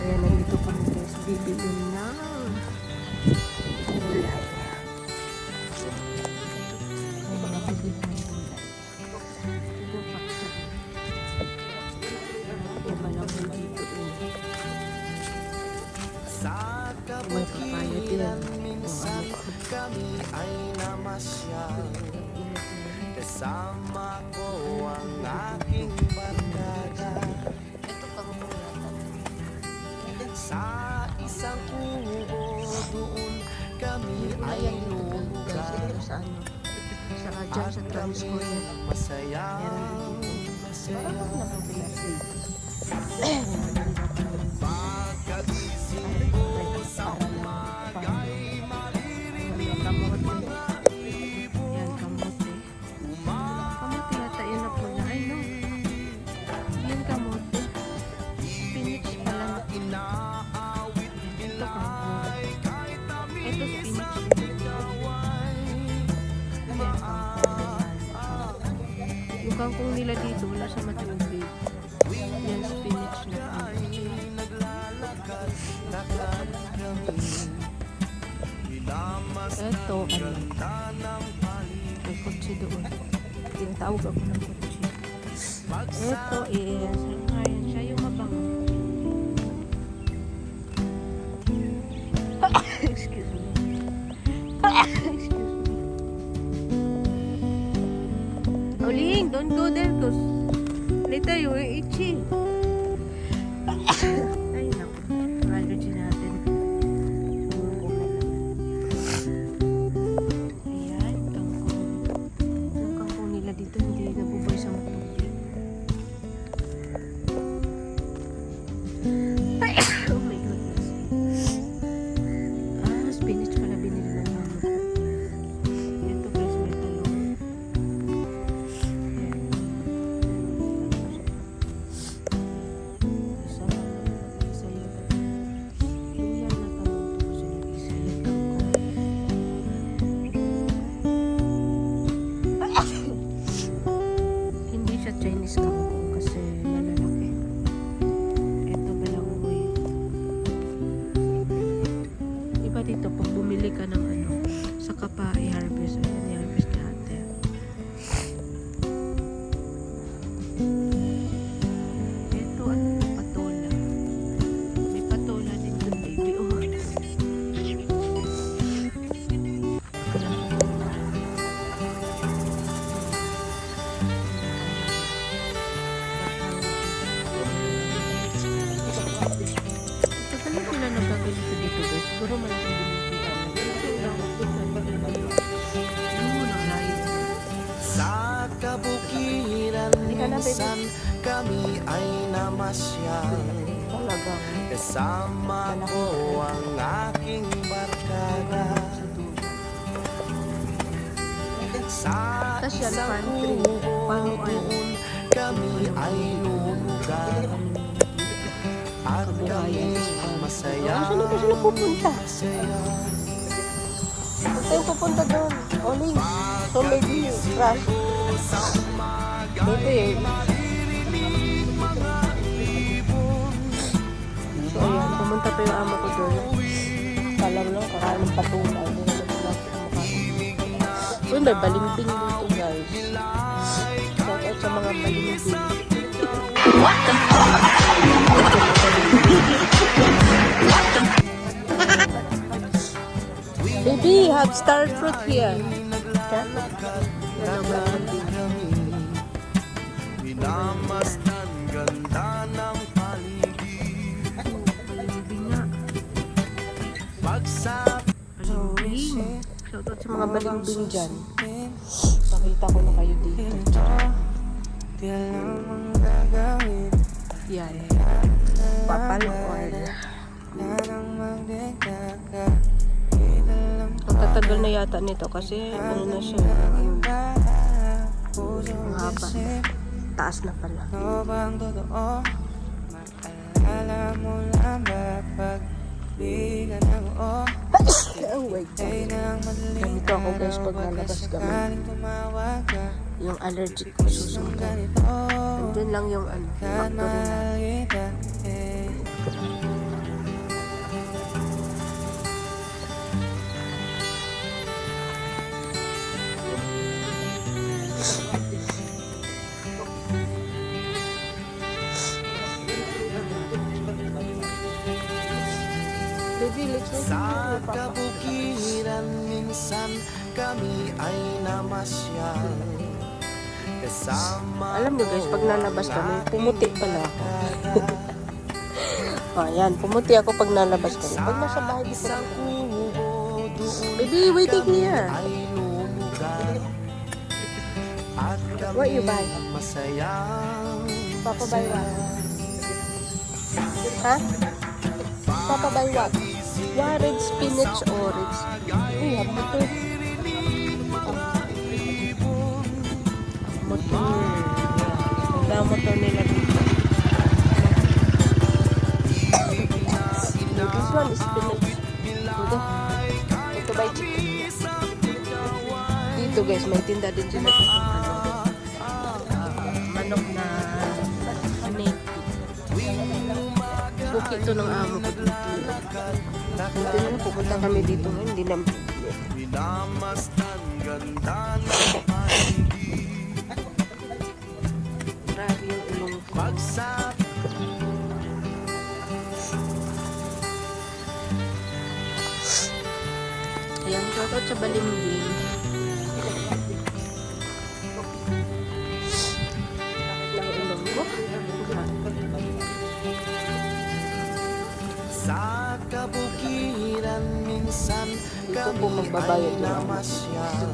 Kaya nandito kami guys, bibili na gulay. May mga bibili ng gulay. Ito pa. Iba lang po dito may papaya din. Kami ay namasyal. Kasama ko ang aking barkada. Sa isang kubo doon kami ay lugar. Sa dyan sa Transcorp. Masaya, masaya. Pagkagising ko sa umaga'y maririnig mga ibon. Yan, kamote. Kamote yata yun na pula. Ay, no. Yan, kamote. Spinach pala. Inaawit ilay kahit Ito, spinach. Yung kangkong nila dito, wala sa matubig. Yan, spinach na. Ito, ano? May kutsi doon. Tinatawag ako ng kutsi. Ito is, ayan siya yung mabango. Excuse me. Excuse me. Oling, don't go there because later you will itchy. Ay, naku. Allergy natin. Ayan, kangkong. Yung kangkong nila dito hindi nabuboy sa matubig. Oh my goodness. Spinach pala binili ng mama ko. Ito guys, may talong. Isa yung luya na talong. Tapos yung isa yung kangkong. Hindi siya Chinese kangkong kasi malalaki. Ito balanghoy. Iba dito pag bumili ka ng ano, saka pa i-harvest. Ayan, i-harvest natin. Ito ano, patola. May patola din dun, baby. Oh. Ito talaga sila nagagalito dito guys. Siguro malaking binibigyan. Sa kabukiran minsan kami ay namasyal. Kasama ko ang aking barkada. Sa isang kubo doon kami ay lugar. At kami masaya, Saan na ba sila pupunta? masaya. Saan tayo pupunta doon? Oling. So maybe crash. Dito eh. So ayan, pumunta pa yung amo ko doon. Kalam lang, kakain ng patula. Hindi na sila kumakain. Uy, may balimbing dito guys. Shout out sa mga balimbing. What the fuck? Baby, have star fruit here. Minamasdan ganda ng paligid. Pagsap Balimbing. Shout out sa mga balimbing dyan. Pakita ko na kayo dito. di alam ang gagawin. Yan. Papal oil. Ang tatagal na yata nito kasi ano na siya. Ang haba. Taas na pala. Maalala mo lang ba pag di ka na mo? Oh wait. Ganito ako guys pag nalabas kami. Yung allergic ko susundan. Andun lang yung ano, factory na. guys. Sa kabukiran minsan kami ay namasyal. Kasama Alam nyo guys, pag nalabas kami, pumuti pala ako. Ayan, pumuti ako pag nalabas kami. Pag nasa bahay dito lang. Baby, waiting here. ay lumugan. At What you kami buy? masayang Papa buy what? Ha? Papa buy what? Red spinach orange. Uy, ang motor. Motor. Ang motor nila dito. This one is spinach. Dito. Ito by chicken. Dito guys, may tinda din sila sa manok na snake. Bukit to ng amo ko dito. Buti na pupunta kami dito ngayon. Hindi namin. Minamasdan ganda ng Grabe yung ilong ko. pagsak. Ayan, shoutout sa Balimbing. Lang ilong ko. Sa kabukiran minsan Dito po kami magbabayad ay yun. namasyal.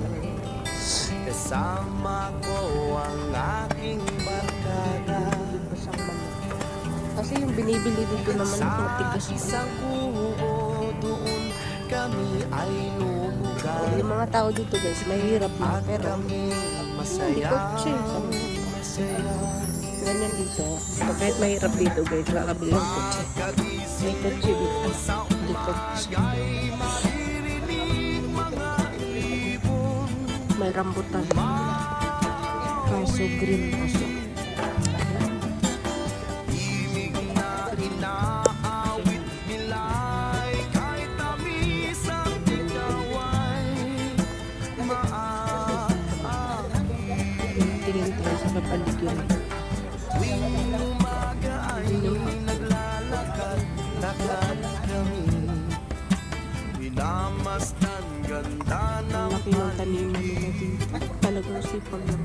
Kasama ko ang aking barkada. Basang manok. Kasi yung binibili dito naman Sa matigas pa. isang kubo doon kami ay lumugan. Yung mga tao dito guys, mahirap na. At Pero kami hindi masaya. kotse. Ganyan dito. So, kahit mahirap dito guys, makakabili ng kotse. May kotse dito. Hindi kotse. May rambutan. Kaso green kaso. Tingin tayo sa kapaligiran. Naglalakad kami. Minamasdan ganda Ang ng laki ng taniman nila dito. Talagang sipag ng